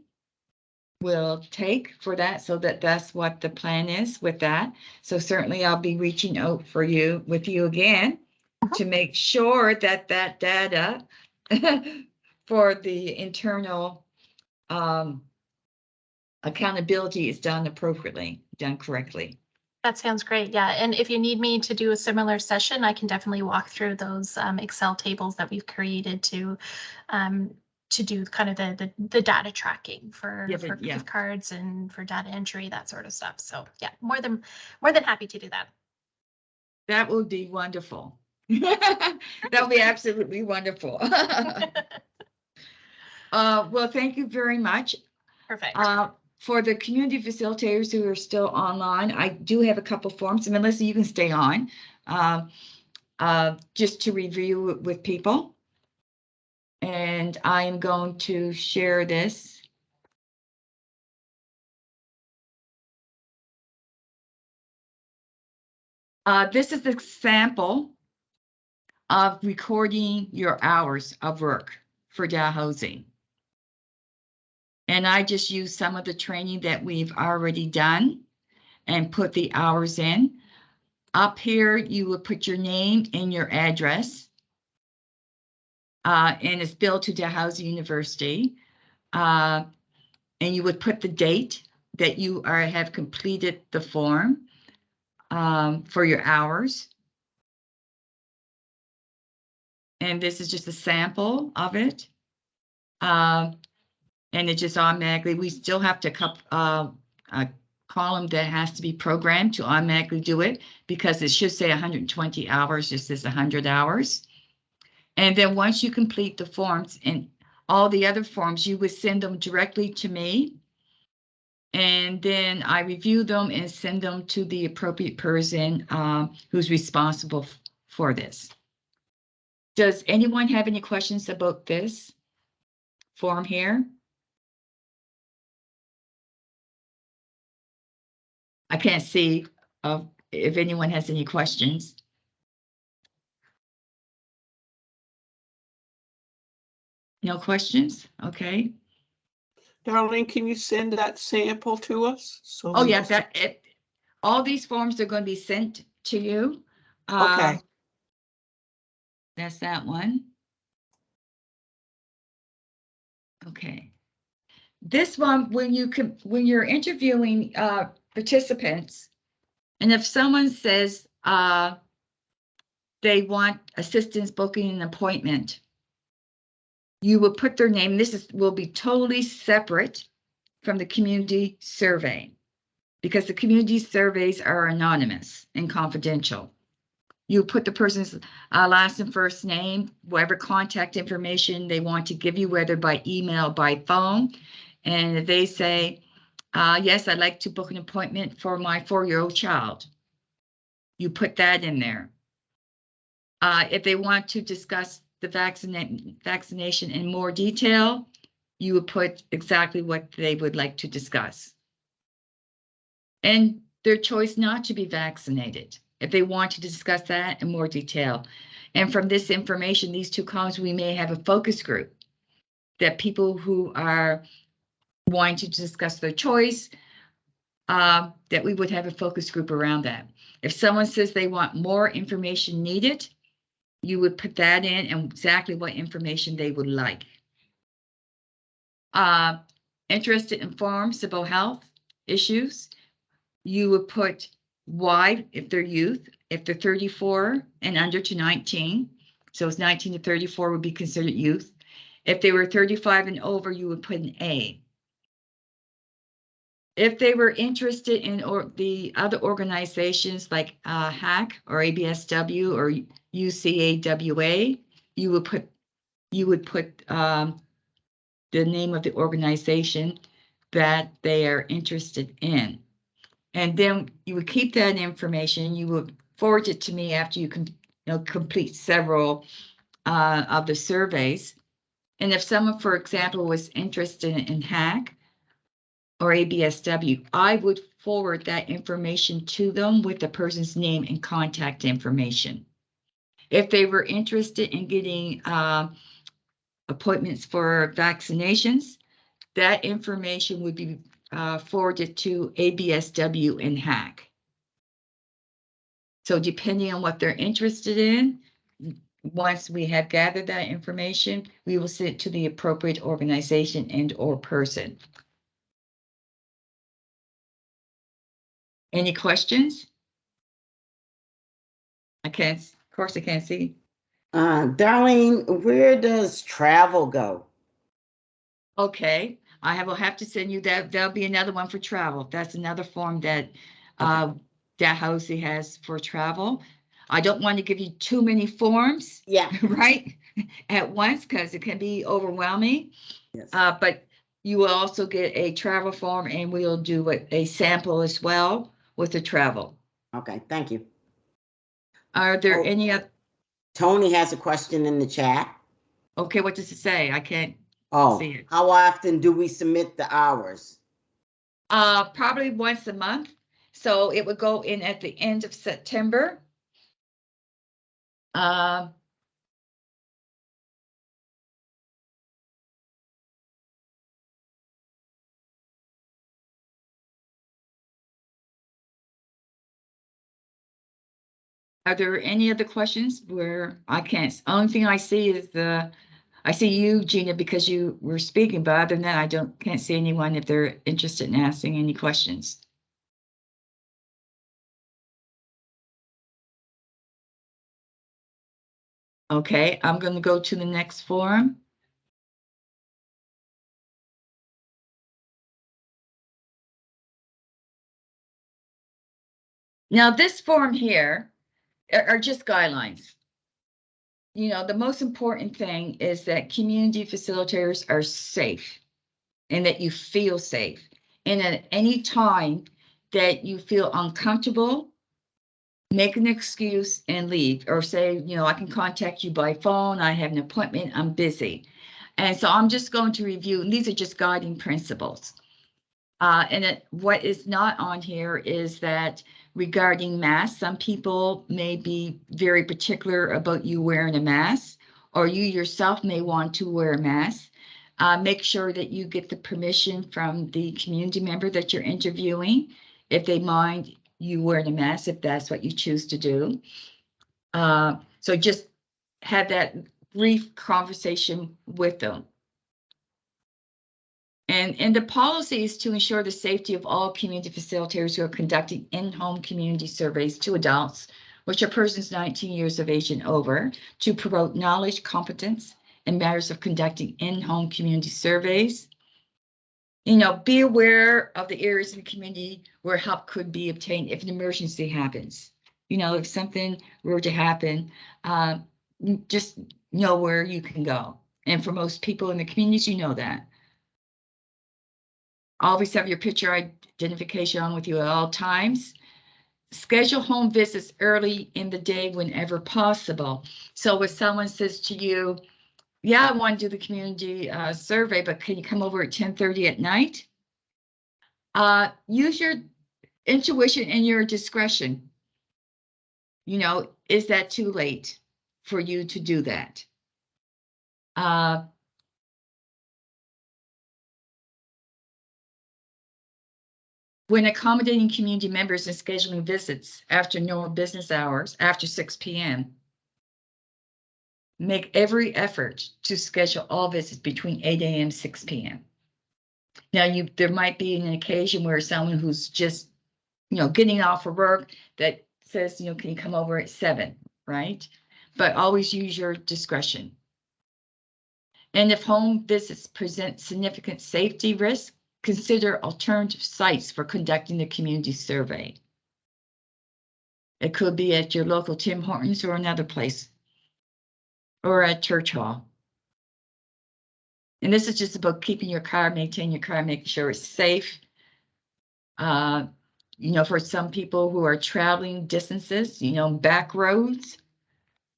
Speaker 2: will take for that, so that's what the plan is with that. So certainly I'll be reaching out with you again to make sure that data for the internal accountability is done appropriately, done correctly.
Speaker 3: That sounds great. Yeah. And if you need me to do a similar session, I can definitely walk through those Excel tables that we've created to to do kind of the data tracking for,
Speaker 2: Yeah,
Speaker 3: for
Speaker 2: yeah.
Speaker 3: gift cards and for data entry, that sort of stuff. So yeah, more than happy to do that.
Speaker 2: That would be wonderful. That would be absolutely wonderful. Well, thank you very much.
Speaker 3: Perfect.
Speaker 2: For the community facilitators who are still online, I do have a couple forms. And Melissa, you can stay on just to review with people. And I am going to share this. This is the sample of recording your hours of work for Dalhousie. And I just use some of the training that we've already done and put the hours in. Up here, you would put your name and your address. And it's billed to Dalhousie University. And you would put the date that you have completed the form for your hours. And this is just a sample of it. And it just automatically, we still have to a column that has to be programmed to automatically do it because it should say 120 hours, just as 100 hours. And then once you complete the forms and all the other forms, you would send them directly to me. And then I review them and send them to the appropriate person who's responsible for this. Does anyone have any questions about this form here? I can't see if anyone has any questions. No questions? Okay.
Speaker 5: Darlene, can you send that sample to us? So
Speaker 2: Oh,
Speaker 5: we
Speaker 2: yeah,
Speaker 5: just-
Speaker 2: all these forms are going to be sent to you.
Speaker 5: Okay.
Speaker 2: That's that one. Okay. This one, when you're interviewing participants, and if someone says they want assistance booking an appointment, you will put their name. This will be totally separate from the community survey because the community surveys are anonymous and confidential. You put the person's last and first name, whatever contact information they want to give you, whether by email, by phone. And if they say, yes, I'd like to book an appointment for my 4-year-old child, you put that in there. If they want to discuss the vaccination in more detail, you would put exactly what they would like to discuss. And their choice not to be vaccinated, if they want to discuss that in more detail. And from this information, these two columns, we may have a focus group that people who are wanting to discuss their choice, that we would have a focus group around that. If someone says they want more information needed, you would put that in and exactly what information they would like. Interested in forms about health issues, you would put why if they're youth, if they're 34 and under to 19. So it's 19 to 34 would be considered youth. If they were 35 and over, you would put an A. If they were interested in the other organizations like HAC or ABSW or UCAWA, you would put the name of the organization that they are interested in. And then you would keep that information. You would forward it to me after you complete several of the surveys. And if someone, for example, was interested in HAC or ABSW, I would forward that information to them with the person's name and contact information. If they were interested in getting appointments for vaccinations, that information would be forwarded to ABSW and HAC. So depending on what they're interested in, once we have gathered that information, we will send it to the appropriate organization and or person. Any questions? Of course I can't see.
Speaker 6: Darlene, where does travel go?
Speaker 2: Okay, will have to send you that. There'll be another one for travel. That's another form that Dalhousie has for travel. I don't want to give you too many forms,
Speaker 6: Yeah.
Speaker 2: right, at once, because it can be overwhelming.
Speaker 6: Yes.
Speaker 2: But you will also get a travel form, and we'll do a sample as well with the travel.
Speaker 6: Okay, thank you.
Speaker 2: Are there
Speaker 6: Oh.
Speaker 2: any other?
Speaker 6: Tony has a question in the chat.
Speaker 2: Okay, what does it say? I can't
Speaker 6: Oh,
Speaker 2: see it.
Speaker 6: how often do we submit the hours?
Speaker 2: Probably once a month. So it would go in at the end of September. Are there any other questions where I can't? Only thing I see is I see you, Gina, because you were speaking, but other than that, I can't see anyone if they're interested in asking any questions. Okay, I'm going to go to the next form. Now, this form here are just guidelines. You know, the most important thing is that community facilitators are safe and that you feel safe. And at any time that you feel uncomfortable, make an excuse and leave, or say, you know, I can contact you by phone. I have an appointment. I'm busy. And so I'm just going to review, and these are just guiding principles. What is not on here is that regarding masks, some people may be very particular about you wearing a mask, or you yourself may want to wear a mask. Make sure that you get the permission from the community member that you're interviewing, if they mind you wearing a mask, if that's what you choose to do. So just have that brief conversation with them. And the policy is to ensure the safety of all community facilitators who are conducting in-home community surveys to adults, which are persons 19 years of age and over, to promote knowledge, competence, and matters of conducting in-home community surveys. You know, be aware of the areas in the community where help could be obtained if an emergency happens. You know, if something were to happen, just know where you can go. And for most people in the communities, you know that. Always have your picture identification on with you at all times. Schedule home visits early in the day whenever possible. So if someone says to you, yeah, I want to do the community survey, but can you come over at 10:30 at night? Use your intuition and your discretion. You know, is that too late for you to do that? When accommodating community members and scheduling visits after normal business hours, after 6 p.m., make every effort to schedule all visits between 8 a.m. and 6 p.m. Now, there might be an occasion where someone who's just, you know, getting off of work that says, you know, can you come over at 7, right? But always use your discretion. And if home visits present significant safety risk, consider alternative sites for conducting the community survey. It could be at your local Tim Hortons or another place, or at church hall. And this is just about keeping your car, maintaining your car, making sure it's safe. You know, for some people who are traveling distances, you know, back roads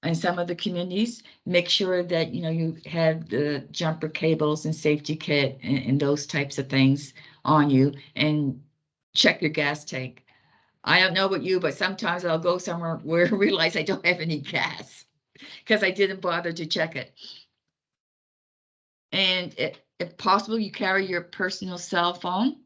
Speaker 2: in some of the communities, make sure that, you know, you have the jumper cables and safety kit and those types of things on you, and check your gas tank. I don't know about you, but sometimes I'll go somewhere where I realize I don't have any gas because I didn't bother to check it. And if possible, you carry your personal cell phone.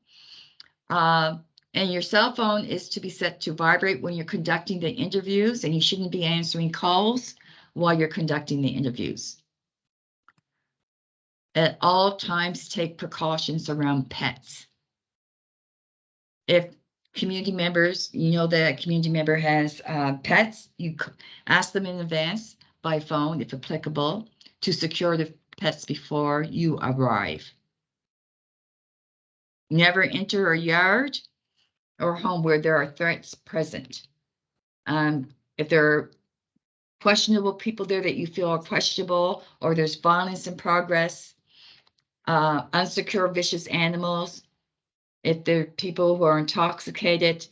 Speaker 2: And your cell phone is to be set to vibrate when you're conducting the interviews, and you shouldn't be answering calls while you're conducting the interviews. At all times, take precautions around pets. If community members, you know that a community member has pets, you ask them in advance by phone, if applicable, to secure the pets before you arrive. Never enter a yard or home where there are threats present. If there are questionable people there that you feel are questionable, or there's violence in progress, unsecure, vicious animals, if there are people who are intoxicated,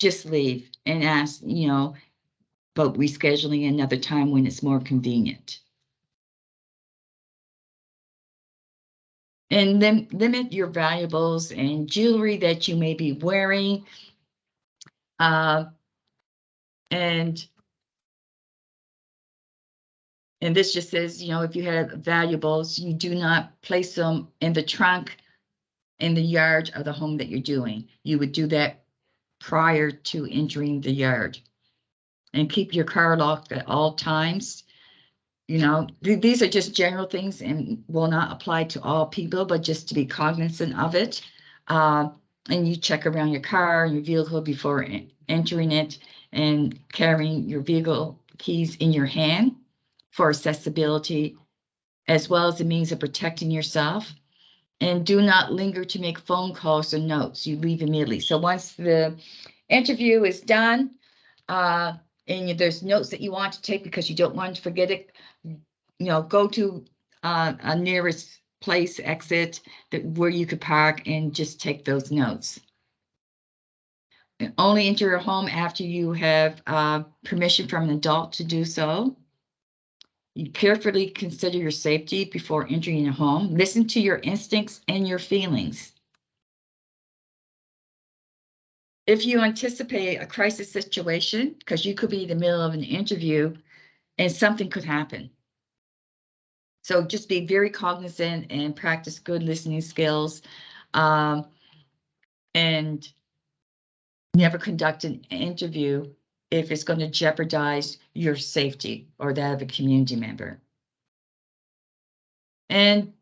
Speaker 2: just leave and ask, about rescheduling another time when it's more convenient. And then limit your valuables and jewelry that you may be wearing. And this just says, if you have valuables, you do not place them in the trunk in the yard of the home that you're doing. You would do that prior to entering the yard. And keep your car locked at all times. These are just general things and will not apply to all people, but just to be cognizant of it. And you check around your car and your vehicle before entering it, and carrying your vehicle keys in your hand for accessibility, as well as a means of protecting yourself. And do not linger to make phone calls or notes. You leave immediately. So once the interview is done, and there's notes that you want to take because you don't want to forget it, go to a nearest place, exit, where you could park and just take those notes. And only enter your home after you have permission from an adult to do so. You carefully consider your safety before entering your home. Listen to your instincts and your feelings. If you anticipate a crisis situation, because you could be in the middle of an interview and something could happen. So just be very cognizant and practice good listening skills, and never conduct an interview if it's going to jeopardize your safety or that of a community member. And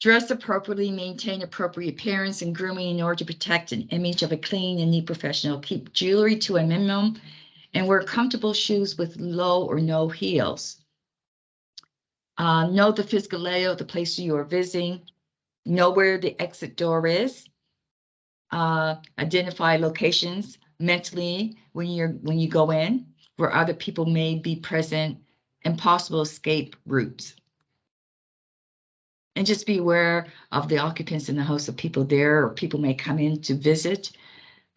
Speaker 2: dress appropriately, maintain appropriate appearance and grooming in order to protect an image of a clean and neat professional. Keep jewelry to a minimum and wear comfortable shoes with low or no heels. Know the physical layout of the place you are visiting. Know where the exit door is. Identify locations mentally when you go in where other people may be present, and possible escape routes. And just be aware of the occupants in the house, of people there, or people may come in to visit.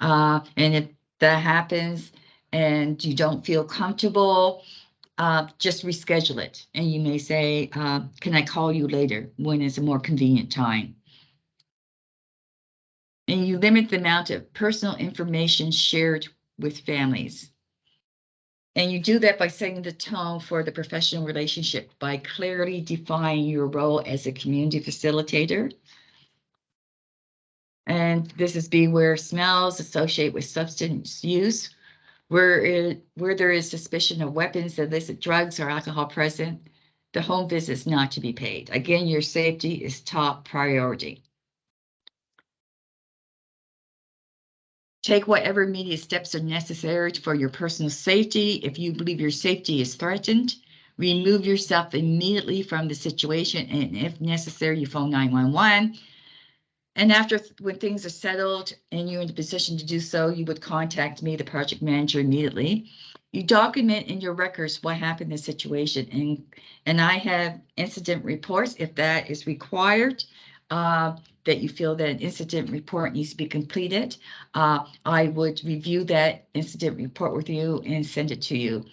Speaker 2: And if that happens and you don't feel comfortable, just reschedule it. And you may say, can I call you later when it's a more convenient time? And you limit the amount of personal information shared with families. And you do that by setting the tone for the professional relationship by clearly defining your role as a community facilitator. And this is beware smells associated with substance use, where there is suspicion of weapons, illicit drugs, or alcohol present. The home visit is not to be paid. Again, your safety is top priority. Take whatever immediate steps are necessary for your personal safety. If you believe your safety is threatened, remove yourself immediately from the situation, and if necessary, you phone 911. And when things are settled and you're in the position to do so, you would contact me, the project manager, immediately. You document in your records what happened in the situation, and I have incident reports if that is required. That you feel that an incident report needs to be completed, I would review that incident report with you and send it to you.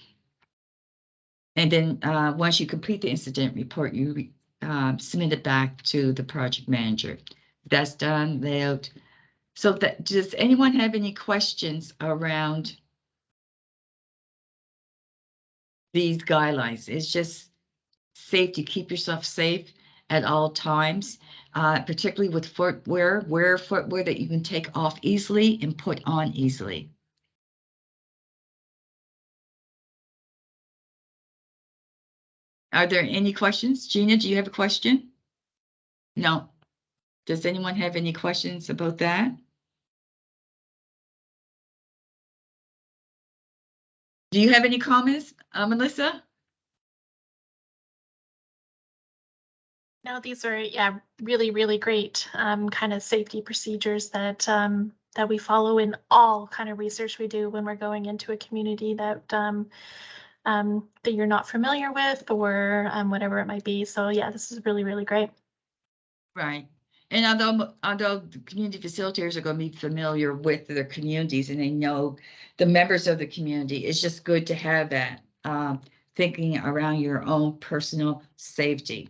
Speaker 2: And then once you complete the incident report, you submit it back to the project manager. That's done, layout. So does anyone have any questions around these guidelines? It's just safety. Keep yourself safe at all times, particularly with footwear. Wear footwear that you can take off easily and put on easily. Are there any questions? Gina, do you have a question? No. Does anyone have any questions about that? Do you have any comments, Melissa?
Speaker 3: No, these are, yeah, really, really great kind of safety procedures that that we follow in all kind of research we do when we're going into a community that that you're not familiar with or whatever it might be. So yeah, this is really, really great.
Speaker 2: Right. And although the community facilitators are going to be familiar with their communities and they know the members of the community, it's just good to have that thinking around your own personal safety.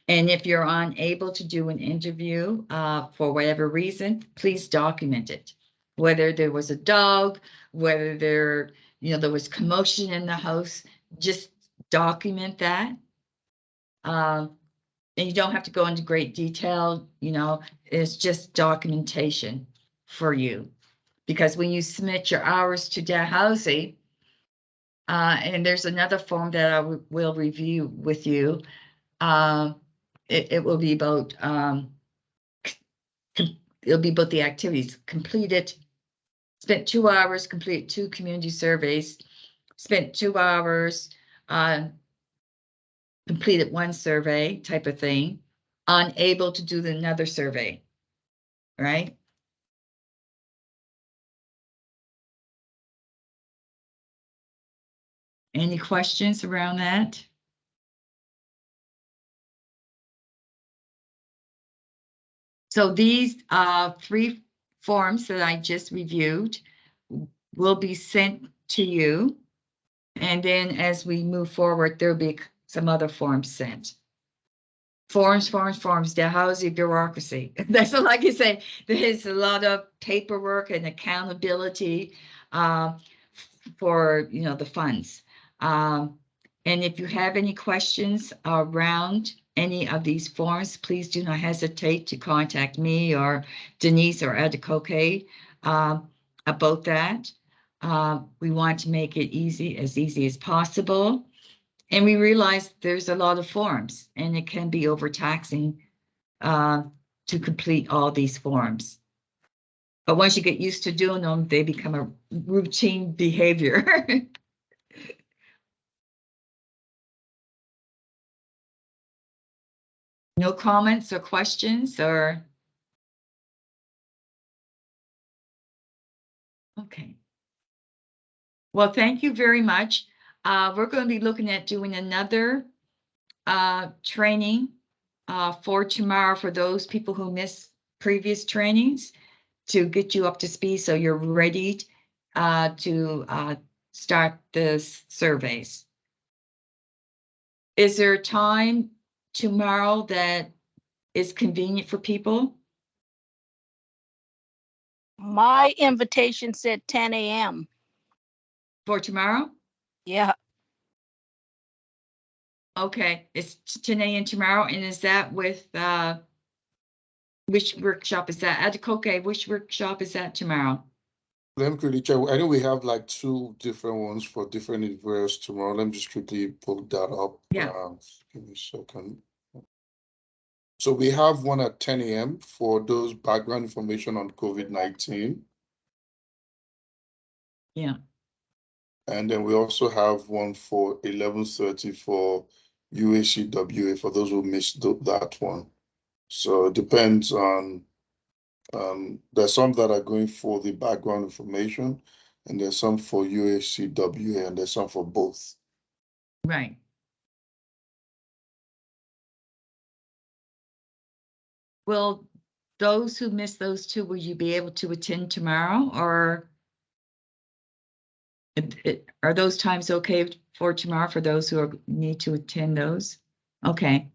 Speaker 2: And if you're unable to do an interview for whatever reason, please document it. Whether there was a dog, whether there was commotion in the house, just document that. And you don't have to go into great detail, it's just documentation for you. Because when you submit your hours to Dalhousie, and there's another form that I will review with you, it will be about it'll be about the activities completed, spent 2 hours, complete 2 community surveys, spent 2 hours, completed 1 survey type of thing, unable to do another survey, right? Any questions around that? So these 3 forms that I just reviewed will be sent to you. And then as we move forward, there'll be some other forms sent. Forms, Dalhousie bureaucracy. That's all I can say. There's a lot of paperwork and accountability for the funds. And if you have any questions around any of these forms, please do not hesitate to contact me or Denise or Adekoke about that. We want to make it as easy as possible. And we realize there's a lot of forms and it can be overtaxing to complete all these forms. But once you get used to doing them, they become a routine behavior. No comments or questions or? Okay. Well, thank you very much. We're going to be looking at doing another training for tomorrow for those people who missed previous trainings to get you up to speed so you're ready to start the surveys. Is there a time tomorrow that is convenient for people?
Speaker 4: My invitation said 10 a.m.
Speaker 2: For tomorrow?
Speaker 4: Yeah.
Speaker 2: Okay, it's 10 a.m. tomorrow, and is that with which workshop is that? Adekoke, which workshop is that tomorrow?
Speaker 7: Let me quickly check. I know we have like 2 different ones for different events tomorrow. Let me just quickly pull that up.
Speaker 2: Yeah.
Speaker 7: Give me a second. So we have one at 10 a.m. for those background information on COVID-19.
Speaker 2: Yeah.
Speaker 7: And then we also have one for 11:30 for UACWA for those who missed that one. So it depends on, there's some that are going for the background information, and there's some for UACWA, and there's some for both.
Speaker 2: Right. Well, those who missed those 2, will you be able to attend tomorrow, or are those times okay for tomorrow for those who need to attend those? Okay.